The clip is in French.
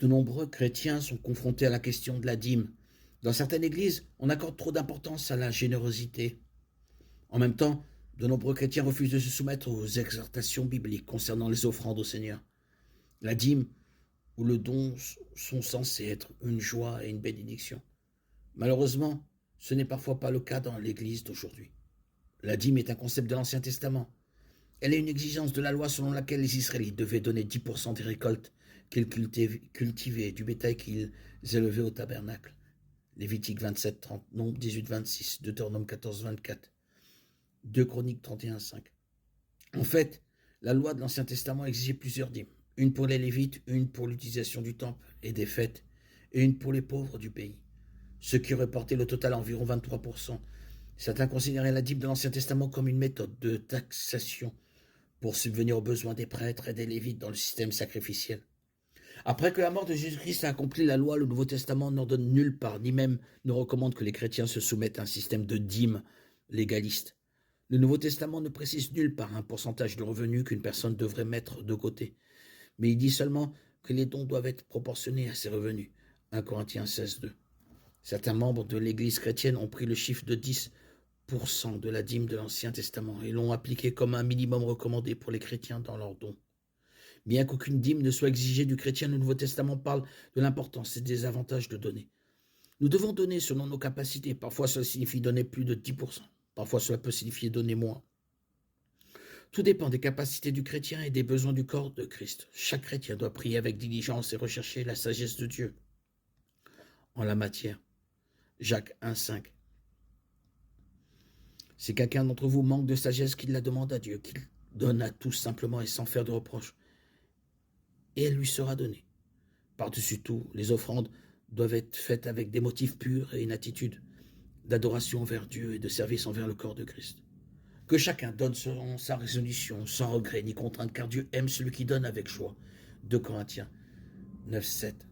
De nombreux chrétiens sont confrontés à la question de la dîme. Dans certaines églises, on accorde trop d'importance à la générosité. En même temps, de nombreux chrétiens refusent de se soumettre aux exhortations bibliques concernant les offrandes au Seigneur. La dîme ou le don sont censés être une joie et une bénédiction. Malheureusement, ce n'est parfois pas le cas dans l'Église d'aujourd'hui. La dîme est un concept de l'Ancien Testament. Elle est une exigence de la loi selon laquelle les Israélites devaient donner 10% des récoltes qu'ils cultivaient, du bétail qu'ils élevaient au tabernacle. Lévitique 27-30, Nombre 18-26, Deutéronome 14-24, 2 Chroniques 31-5. En fait, la loi de l'Ancien Testament exigeait plusieurs dîmes. Une pour les Lévites, une pour l'utilisation du temple et des fêtes, et une pour les pauvres du pays, ce qui reportait le total à environ 23%. Certains considéraient la dîme de l'Ancien Testament comme une méthode de taxation pour subvenir aux besoins des prêtres et des Lévites dans le système sacrificiel. Après que la mort de Jésus-Christ a accompli la loi, le Nouveau Testament n'ordonne nulle part, ni même ne recommande que les chrétiens se soumettent à un système de dîme légaliste. Le Nouveau Testament ne précise nulle part un pourcentage de revenus qu'une personne devrait mettre de côté, mais il dit seulement que les dons doivent être proportionnés à ses revenus. 1 Corinthiens 16:2. Certains membres de l'Église chrétienne ont pris le chiffre de 10% de la dîme de l'Ancien Testament et l'ont appliqué comme un minimum recommandé pour les chrétiens dans leurs dons. Bien qu'aucune dîme ne soit exigée du chrétien, le Nouveau Testament parle de l'importance et des avantages de donner. Nous devons donner selon nos capacités. Parfois, cela signifie donner plus de 10%. Parfois, cela peut signifier donner moins. Tout dépend des capacités du chrétien et des besoins du corps de Christ. Chaque chrétien doit prier avec diligence et rechercher la sagesse de Dieu en la matière. Jacques 1,5. Si quelqu'un d'entre vous manque de sagesse, qu'il la demande à Dieu, qu'il donne à tous simplement et sans faire de reproches, et elle lui sera donnée. Par-dessus tout, les offrandes doivent être faites avec des motifs purs et une attitude d'adoration envers Dieu et de service envers le corps de Christ. Que chacun donne selon sa résolution, sans regret ni contrainte, car Dieu aime celui qui donne avec joie. 2 Corinthiens 9, 7.